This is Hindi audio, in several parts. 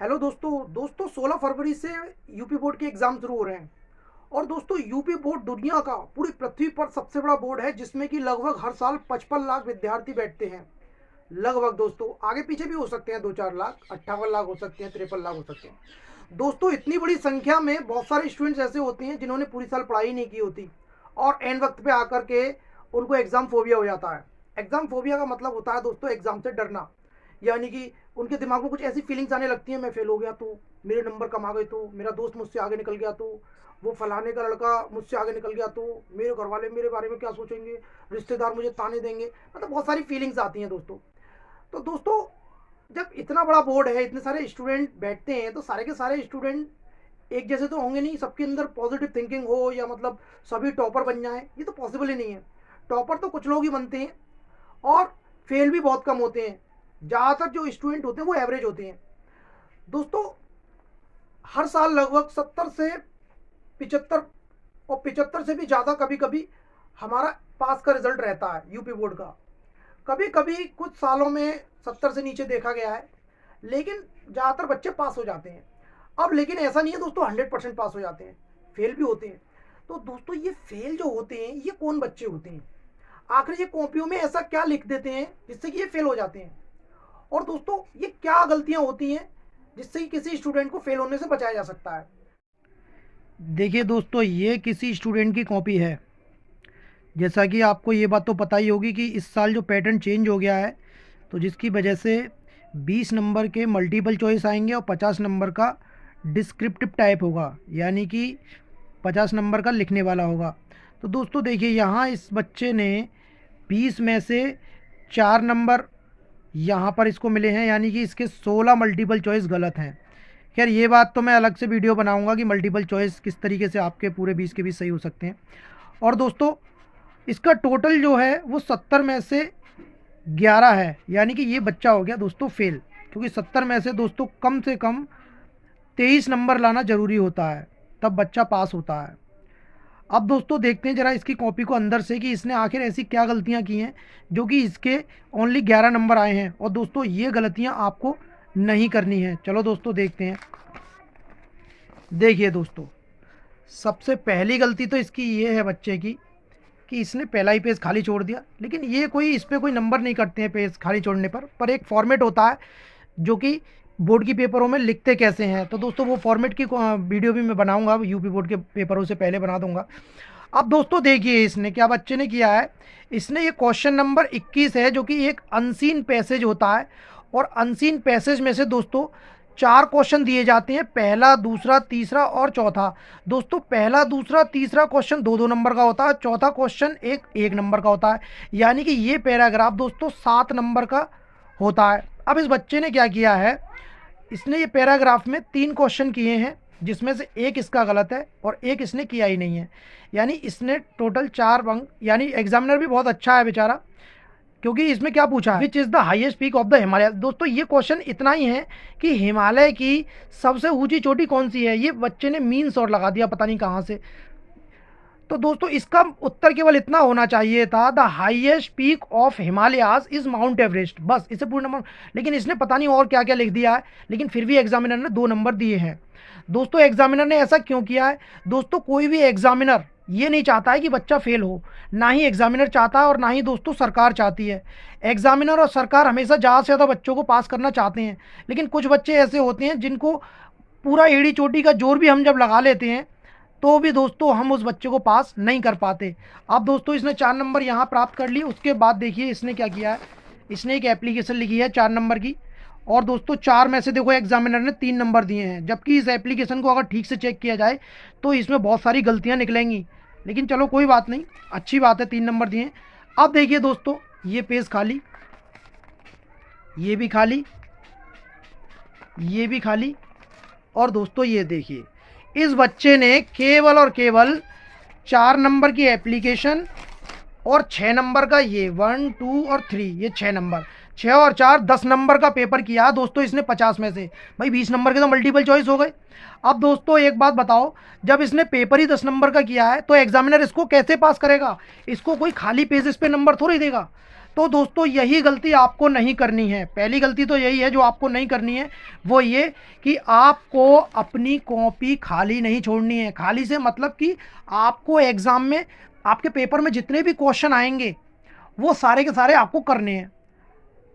हेलो दोस्तों 16 फरवरी से यूपी बोर्ड के एग्ज़ाम शुरू हो रहे हैं। और दोस्तों यूपी बोर्ड दुनिया का पूरी पृथ्वी पर सबसे बड़ा बोर्ड है, जिसमें कि लगभग हर साल 55 लाख विद्यार्थी बैठते हैं। लगभग दोस्तों आगे पीछे भी हो सकते हैं, 2-4 लाख, 58 लाख हो सकते हैं, 53 लाख हो सकते हैं। दोस्तों इतनी बड़ी संख्या में बहुत सारे स्टूडेंट्स ऐसे होते हैं जिन्होंने पूरी साल पढ़ाई नहीं की होती, और एंड वक्त पे आकर के उनको एग्ज़ाम फोबिया हो जाता है। एग्ज़ाम फोबिया का मतलब होता है दोस्तों एग्ज़ाम से डरना। यानी कि उनके दिमाग में कुछ ऐसी फीलिंग्स आने लगती हैं, मैं फेल हो गया तो, मेरे नंबर कम आ गए तो, मेरा दोस्त मुझसे आगे निकल गया तो, वो फलाने का लड़का मुझसे आगे निकल गया तो, मेरे घर वाले मेरे बारे में क्या सोचेंगे, रिश्तेदार मुझे ताने देंगे। मतलब बहुत सारी फीलिंग्स आती हैं दोस्तों। तो दोस्तों जब इतना बड़ा बोर्ड है, इतने सारे स्टूडेंट बैठते हैं, तो सारे के सारे स्टूडेंट एक जैसे तो होंगे नहीं, सबके अंदर पॉजिटिव थिंकिंग हो या मतलब सभी टॉपर बन जाएं, ये तो पॉसिबल ही नहीं है। टॉपर तो कुछ लोग ही बनते हैं और फेल भी बहुत कम होते हैं। ज़्यादातर जो स्टूडेंट होते हैं वो एवरेज होते हैं। दोस्तों हर साल लगभग 70 से 75, और 75 से भी ज़्यादा कभी कभी हमारा पास का रिजल्ट रहता है यूपी बोर्ड का। कभी कभी कुछ सालों में 70 से नीचे देखा गया है, लेकिन ज़्यादातर बच्चे पास हो जाते हैं। अब लेकिन ऐसा नहीं है दोस्तों 100% पास हो जाते हैं, फेल भी होते हैं। तो दोस्तों ये फेल जो होते हैं ये कौन बच्चे होते हैं, आखिर ये कॉपियों में ऐसा क्या लिख देते हैं जिससे कि ये फेल हो जाते हैं, और दोस्तों ये क्या गलतियां होती हैं जिससे कि किसी स्टूडेंट को फेल होने से बचाया जा सकता है। देखिए दोस्तों, ये किसी स्टूडेंट की कॉपी है। जैसा कि आपको ये बात तो पता ही होगी कि इस साल जो पैटर्न चेंज हो गया है, तो जिसकी वजह से 20 नंबर के मल्टीपल चॉइस आएंगे और 50 नंबर का डिस्क्रिप्टिव टाइप होगा, यानी कि 50 नंबर का लिखने वाला होगा। तो दोस्तों देखिए, यहाँ इस बच्चे ने 20 में से 4 नंबर यहाँ पर इसको मिले हैं, यानी कि इसके 16 मल्टीपल चॉइस गलत हैं। खैर ये बात तो मैं अलग से वीडियो बनाऊंगा कि मल्टीपल चॉइस किस तरीके से आपके पूरे 20 के 20 सही हो सकते हैं। और दोस्तों इसका टोटल जो है वो 70 में से 11 है, यानी कि ये बच्चा हो गया दोस्तों फेल, क्योंकि 70 में से कम 23 नंबर लाना ज़रूरी होता है, तब बच्चा पास होता है। अब दोस्तों देखते हैं ज़रा इसकी कॉपी को अंदर से कि इसने आखिर ऐसी क्या गलतियां की हैं जो कि इसके ओनली 11 नंबर आए हैं। और दोस्तों ये गलतियां आपको नहीं करनी है। चलो दोस्तों देखते हैं। देखिए दोस्तों, सबसे पहली गलती तो इसकी ये है बच्चे की कि इसने पहला ही पेज खाली छोड़ दिया। लेकिन ये कोई इस पर कोई नंबर नहीं करते हैं पेज खाली छोड़ने पर एक फॉर्मेट होता है जो कि बोर्ड की पेपरों में लिखते कैसे हैं। तो दोस्तों वो फॉर्मेट की वीडियो भी मैं बनाऊंगा, यूपी बोर्ड के पेपरों से पहले बना दूंगा। अब दोस्तों देखिए इसने क्या बच्चे ने किया है। इसने ये क्वेश्चन नंबर 21 है जो कि एक अनसीन पैसेज होता है, और अनसीन पैसेज में से दोस्तों 4 क्वेश्चन दिए जाते हैं, पहला, दूसरा, तीसरा और चौथा। दोस्तों पहला, दूसरा, तीसरा क्वेश्चन 2-2 नंबर का होता है, चौथा क्वेश्चन 1-1 नंबर का होता है, यानी कि ये पैराग्राफ दोस्तों 7 नंबर का होता है। अब इस बच्चे ने क्या किया है, इसने ये पैराग्राफ में 3 क्वेश्चन किए हैं, जिसमें से एक इसका गलत है और एक इसने किया ही नहीं है, यानी इसने टोटल 4 अंक। यानी एग्जामिनर भी बहुत अच्छा है बेचारा, क्योंकि इसमें क्या पूछा है, which is the highest peak of the Himalaya. दोस्तों ये क्वेश्चन इतना ही है कि हिमालय की सबसे ऊंची चोटी कौन सी है, ये बच्चे ने मीन शॉट लगा दिया पता नहीं कहाँ से। तो दोस्तों इसका उत्तर केवल इतना होना चाहिए था, the highest peak of Himalayas is mount Everest, बस इसे पूर्ण नंबर। लेकिन इसने पता नहीं और क्या क्या लिख दिया है, लेकिन फिर भी एग्जामिनर ने 2 नंबर दिए हैं। दोस्तों एग्जामिनर ने ऐसा क्यों किया है, दोस्तों कोई भी एग्जामिनर ये नहीं चाहता है कि बच्चा फेल हो, ना ही एग्जामिनर चाहता है और ना ही दोस्तों सरकार चाहती है। एग्जामिनर और सरकार हमेशा ज़्यादा से ज़्यादा बच्चों को पास करना चाहते हैं, लेकिन कुछ बच्चे ऐसे होते हैं जिनको पूरा एड़ी चोटी का जोर भी हम जब लगा लेते हैं तो भी दोस्तों हम उस बच्चे को पास नहीं कर पाते। अब दोस्तों इसने 4 नंबर यहाँ प्राप्त कर लिए। उसके बाद देखिए इसने क्या किया है, इसने एक एप्लीकेशन लिखी है 4 नंबर की, और दोस्तों 4 में से देखो एग्जामिनर ने 3 नंबर दिए हैं, जबकि इस एप्लीकेशन को अगर ठीक से चेक किया जाए तो इसमें बहुत सारी गलतियाँ निकलेंगी। लेकिन चलो कोई बात नहीं, अच्छी बात है 3 नंबर दिए हैं। अब देखिए दोस्तों ये पेज खाली, ये भी खाली, ये भी खाली, और दोस्तों ये देखिए इस बच्चे ने केवल और केवल 4 नंबर की एप्लीकेशन और 6 नंबर का ये 1, 2 और 3, ये 6 नंबर, 6 और 4 10 नंबर का पेपर किया दोस्तों इसने 50 में से। भाई 20 नंबर के तो मल्टीपल चॉइस हो गए। अब दोस्तों एक बात बताओ, जब इसने पेपर ही 10 नंबर का किया है तो एग्जामिनर इसको कैसे पास करेगा, इसको कोई खाली पेजेस पे नंबर थोड़ी देगा। तो दोस्तों यही गलती आपको नहीं करनी है। पहली गलती तो यही है जो आपको नहीं करनी है, वो ये कि आपको अपनी कॉपी खाली नहीं छोड़नी है। खाली से मतलब कि आपको एग्ज़ाम में, आपके पेपर में जितने भी क्वेश्चन आएंगे वो सारे के सारे आपको करने हैं।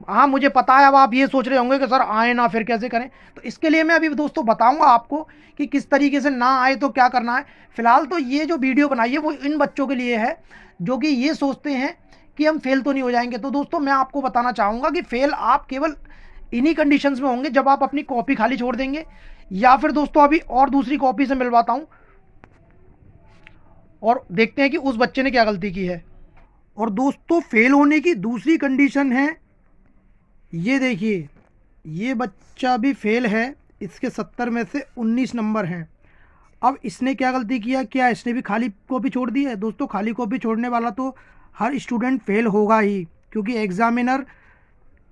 हाँ मुझे पता है, अब आप ये सोच रहे होंगे कि सर आए ना फिर कैसे करें, तो इसके लिए मैं अभी दोस्तों बताऊंगा आपको कि किस तरीके से ना आए तो क्या करना है। फिलहाल तो ये जो वीडियो बनाई है वो इन बच्चों के लिए है जो कि ये सोचते हैं कि हम फेल तो नहीं हो जाएंगे। तो दोस्तों मैं आपको बताना चाहूँगा कि फेल आप केवल इन्हीं कंडीशंस में होंगे जब आप अपनी कॉपी खाली छोड़ देंगे, या फिर दोस्तों अभी और दूसरी कॉपी से मिलवाता हूँ और देखते हैं कि उस बच्चे ने क्या गलती की है। और दोस्तों फेल होने की दूसरी कंडीशन है, ये देखिए ये बच्चा भी फेल है, इसके 70 में से 19 नंबर हैं। अब इसने क्या गलती किया, क्या इसने भी खाली कॉपी छोड़ दी है? दोस्तों खाली कॉपी छोड़ने वाला तो हर स्टूडेंट फेल होगा ही, क्योंकि एग्जामिनर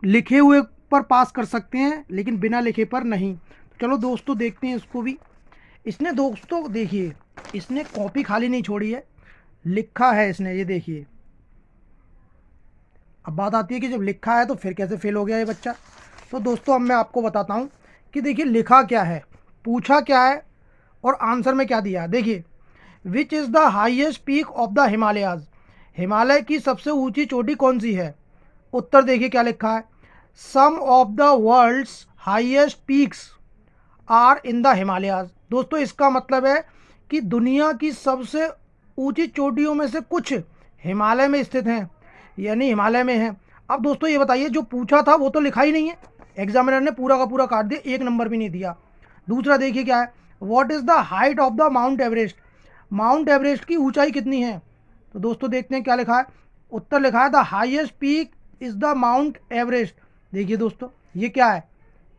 लिखे हुए पर पास कर सकते हैं लेकिन बिना लिखे पर नहीं। चलो दोस्तों देखते हैं इसको भी। इसने दोस्तों देखिए इसने कॉपी खाली नहीं छोड़ी है, लिखा है इसने, ये देखिए। अब बात आती है कि जब लिखा है तो फिर कैसे फेल हो गया ये बच्चा। तो दोस्तों अब मैं आपको बताता हूँ कि देखिए लिखा क्या है, पूछा क्या है और आंसर में क्या दिया है। देखिए which is the highest peak of the Himalayas, Himalaya की सबसे ऊंची चोटी कौन सी है? उत्तर देखिए क्या लिखा है, some of the world's highest peaks are in the Himalayas. दोस्तों इसका मतलब है कि दुनिया की सबसे ऊंची चोटियों में से कुछ हिमालय में स्थित हैं, यानी हिमालय में है। अब दोस्तों ये बताइए जो पूछा था वो तो लिखा ही नहीं है, एग्जामिनर ने पूरा का पूरा काट दिया, एक नंबर भी नहीं दिया। दूसरा देखिए क्या है, what is the height of the mount Everest, mount Everest की ऊंचाई कितनी है? तो दोस्तों देखते हैं क्या लिखा है, उत्तर लिखा है the highest peak is the mount Everest. देखिए दोस्तों ये क्या है,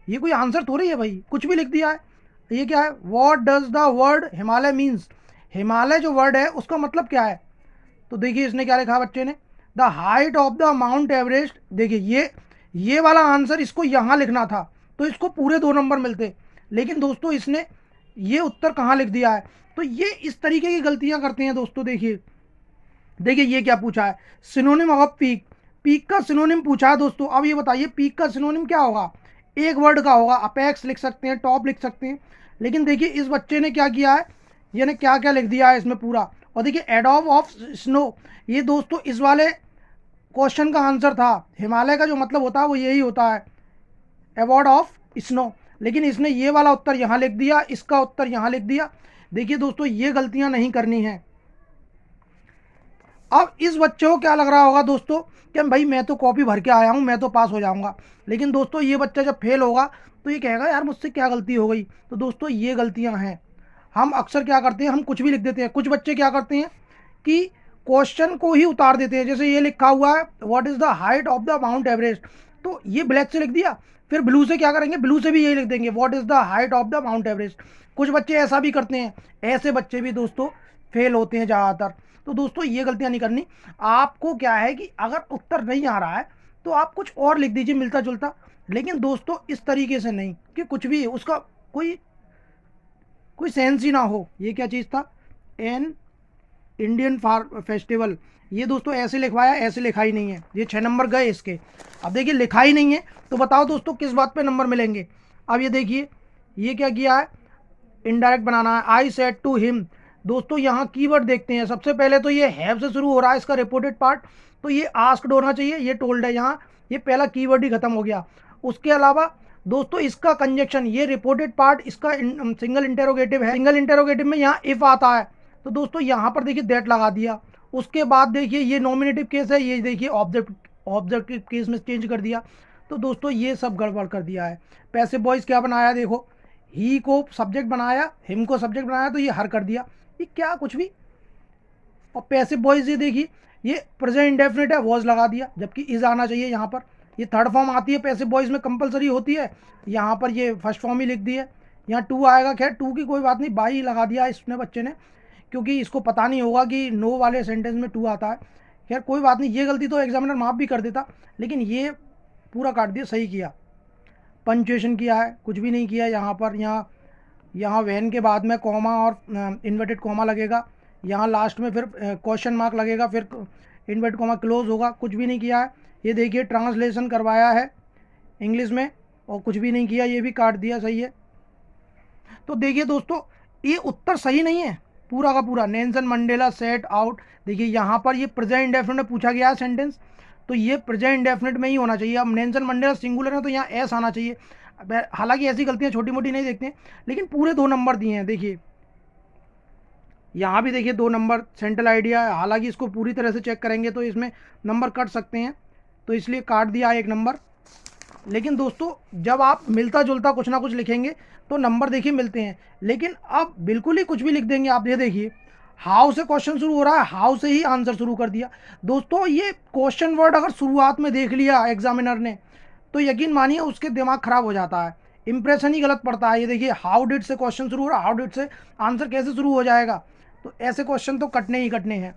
ये कोई आंसर थोड़ी है भाई, कुछ भी लिख दिया है। ये क्या है, what does the word Himalaya means, Himalaya जो वर्ड है उसका मतलब क्या है? तो देखिए इसने क्या लिखा बच्चे ने, the height of the mount Everest. देखिए ये वाला आंसर इसको यहाँ लिखना था तो इसको पूरे 2 नंबर मिलते, लेकिन दोस्तों इसने ये उत्तर कहाँ लिख दिया है। तो ये इस तरीके की गलतियाँ करते हैं दोस्तों। देखिए ये क्या पूछा है, सिनोनिम ऑफ पीक, पीक का सिनोनिम पूछा है दोस्तों। अब ये बताइए पीक का सिनोनिम क्या होगा, एक वर्ड का होगा, अपेक्स लिख सकते हैं, टॉप लिख सकते हैं, लेकिन देखिए इस बच्चे ने क्या किया है, यानी क्या क्या लिख दिया है इसमें पूरा। और देखिए एडोब ऑफ स्नो, ये दोस्तों इस वाले क्वेश्चन का आंसर था, हिमालय का जो मतलब होता है वो यही होता है, अवॉर्ड ऑफ स्नो, लेकिन इसने ये वाला उत्तर यहाँ लिख दिया, इसका उत्तर यहाँ लिख दिया। देखिए दोस्तों ये गलतियाँ नहीं करनी है। अब इस बच्चे को क्या लग रहा होगा दोस्तों कि भाई मैं तो कॉपी भर के आया हूँ, मैं तो पास हो जाऊँगा, लेकिन दोस्तों ये बच्चा जब फेल होगा तो ये कहेगा यार मुझसे क्या गलती हो गई। तो दोस्तों ये गलतियाँ हैं, हम अक्सर क्या करते हैं, हम कुछ भी लिख देते हैं। कुछ बच्चे क्या करते हैं कि क्वेश्चन को ही उतार देते हैं, जैसे ये लिखा हुआ है what is the height of the mount Everest, तो ये ब्लैक से लिख दिया, फिर ब्लू से क्या करेंगे, ब्लू से भी यही लिख देंगे what is the height of the mount Everest. कुछ बच्चे ऐसा भी करते हैं, ऐसे बच्चे भी दोस्तों फेल होते हैं ज़्यादातर। तो दोस्तों ये गलतियाँ नहीं करनी। आपको क्या है कि अगर उत्तर नहीं आ रहा है तो आप कुछ और लिख दीजिए मिलता जुलता, लेकिन दोस्तों इस तरीके से नहीं कि कुछ भी उसका कोई सेंस ही ना हो। ये क्या चीज़ था, एन इंडियन फेस्टिवल, ये दोस्तों ऐसे लिखवाया, ऐसे लिखा ही नहीं है, ये 6 नंबर गए इसके। अब देखिए लिखा ही नहीं है तो बताओ दोस्तों किस बात पे नंबर मिलेंगे। अब ये देखिए ये क्या किया है, इनडायरेक्ट बनाना है, आई सेड टू हिम। दोस्तों यहाँ कीवर्ड देखते हैं, सबसे पहले तो ये हैव से शुरू हो रहा है इसका रिपोर्टेड पार्ट, तो ये आस्क्ड होना चाहिए, ये टोल्ड है, यहाँ ये पहला कीवर्ड ही खत्म हो गया। उसके अलावा दोस्तों इसका कंजक्शन, ये रिपोर्टेड पार्ट इसका सिंगल इंटेरोगेटिव है, सिंगल इंटेरोगेटिव में यहाँ इफ आता है, तो दोस्तों यहाँ पर देखिए दैट लगा दिया। उसके बाद देखिए ये नॉमिनेटिव केस है, ये देखिए ऑब्जेक्टिव केस में चेंज कर दिया। तो दोस्तों ये सब गड़बड़ कर दिया है। पैसिव वॉइस क्या बनाया, देखो ही को सब्जेक्ट बनाया, हिम को सब्जेक्ट बनाया, तो ये हर कर दिया, ये क्या कुछ भी। और पैसिव वॉइस ये देखिए ये प्रेजेंट इंडेफिनिट है, वॉज लगा दिया, जबकि इज आना चाहिए यहाँ पर। ये थर्ड फॉर्म आती है पैसिव वॉइस में, कंपलसरी होती है, यहाँ पर ये फर्स्ट फॉर्म ही लिख दी है। यहाँ टू आएगा, खैर टू की कोई बात नहीं, बाई लगा दिया इसने बच्चे ने, क्योंकि इसको पता नहीं होगा कि नो वाले सेंटेंस में टू आता है। खैर कोई बात नहीं, ये गलती तो एग्जामिनर माफ़ भी कर देता, लेकिन ये पूरा काट दिया, सही किया। पंचुएशन किया है, कुछ भी नहीं किया यहाँ पर। यहाँ वैन के बाद में कॉमा और इन्वर्टेड कॉमा लगेगा, यहाँ लास्ट में फिर क्वेश्चन मार्क लगेगा, फिर इन्वर्टेड कॉमा क्लोज होगा, कुछ भी नहीं किया है। ये देखिए ट्रांसलेशन करवाया है इंग्लिश में और कुछ भी नहीं किया, ये भी काट दिया, सही है। तो देखिए दोस्तों ये उत्तर सही नहीं है पूरा का पूरा। नेल्सन मंडेला सेट आउट, देखिए यहाँ पर ये प्रेजेंट इंडेफिनिट में पूछा गया है सेंटेंस, तो ये प्रेजेंट इंडेफिनिट में ही होना चाहिए। अब नेल्सन मंडेला सिंगुलर है तो यहाँ एस आना चाहिए। हालांकि ऐसी गलतियाँ छोटी मोटी नहीं देखते हैं, लेकिन पूरे 2 नंबर दिए हैं। देखिए यहाँ भी देखिए 2 नंबर सेंट्रल आइडिया है, हालांकि इसको पूरी तरह से चेक करेंगे तो इसमें नंबर कट सकते हैं, तो इसलिए काट दिया 1 नंबर। लेकिन दोस्तों जब आप मिलता जुलता कुछ ना कुछ लिखेंगे तो नंबर देखिए मिलते हैं। लेकिन अब बिल्कुल ही कुछ भी लिख देंगे आप, ये देखिए हाउ से क्वेश्चन शुरू हो रहा है, हाउ से ही आंसर शुरू कर दिया। दोस्तों ये क्वेश्चन वर्ड अगर शुरुआत में देख लिया एग्जामिनर ने तो यकीन मानिए उसके दिमाग खराब हो जाता है, इंप्रेशन ही गलत पड़ता है। ये देखिए हाउ डिड से क्वेश्चन शुरू हो रहा है, हाउ डिड से आंसर कैसे शुरू हो जाएगा, तो ऐसे क्वेश्चन तो कटने ही कटने हैं।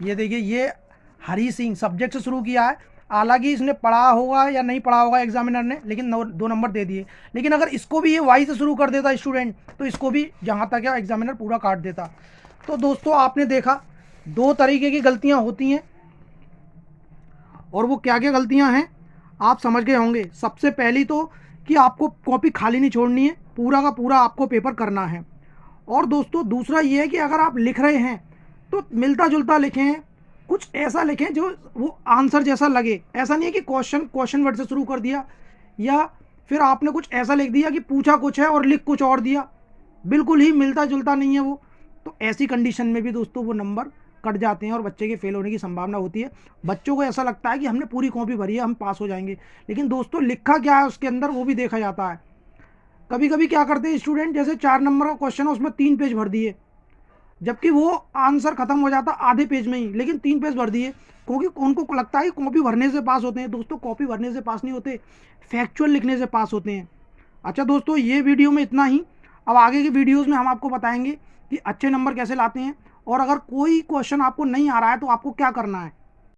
ये देखिए ये हरी सिंह सब्जेक्ट से शुरू किया है, हालांकि इसने पढ़ा होगा या नहीं पढ़ा होगा एग्जामिनर ने, लेकिन 2 नंबर दे दिए। लेकिन अगर इसको भी ये वाई से शुरू कर देता स्टूडेंट तो इसको भी जहाँ तक है एग्जामिनर पूरा काट देता। तो दोस्तों आपने देखा 2 तरीके की गलतियाँ होती हैं, और वो क्या क्या गलतियाँ हैं आप समझ गए होंगे। सबसे पहली तो कि आपको कॉपी खाली नहीं छोड़नी है, पूरा का पूरा आपको पेपर करना है। और दोस्तों दूसरा ये है कि अगर आप लिख रहे हैं तो मिलता जुलता लिखें, कुछ ऐसा लिखें जो वो आंसर जैसा लगे। ऐसा नहीं है कि क्वेश्चन वर्ड से शुरू कर दिया या फिर आपने कुछ ऐसा लिख दिया कि पूछा कुछ है और लिख कुछ और दिया, बिल्कुल ही मिलता जुलता नहीं है वो। तो ऐसी कंडीशन में भी दोस्तों वो नंबर कट जाते हैं और बच्चे के फेल होने की संभावना होती है। बच्चों को ऐसा लगता है कि हमने पूरी कॉपी भरी है, हम पास हो जाएंगे, लेकिन दोस्तों लिखा क्या है उसके अंदर वो भी देखा जाता है। कभी कभी क्या करते हैं स्टूडेंट, जैसे 4 नंबर का क्वेश्चन है उसमें 3 पेज भर दिए, जबकि वो आंसर खत्म हो जाता आधे पेज में ही, लेकिन 3 पेज भर दिए, क्योंकि उनको लगता है कि कॉपी भरने से पास होते हैं। दोस्तों कॉपी भरने से पास नहीं होते, फैक्चुअल लिखने से पास होते हैं। अच्छा दोस्तों ये वीडियो में इतना ही। अब आगे की वीडियोज़ में हम आपको बताएंगे कि अच्छे नंबर कैसे लाते हैं, और अगर कोई क्वेश्चन आपको नहीं आ रहा है तो आपको क्या करना है।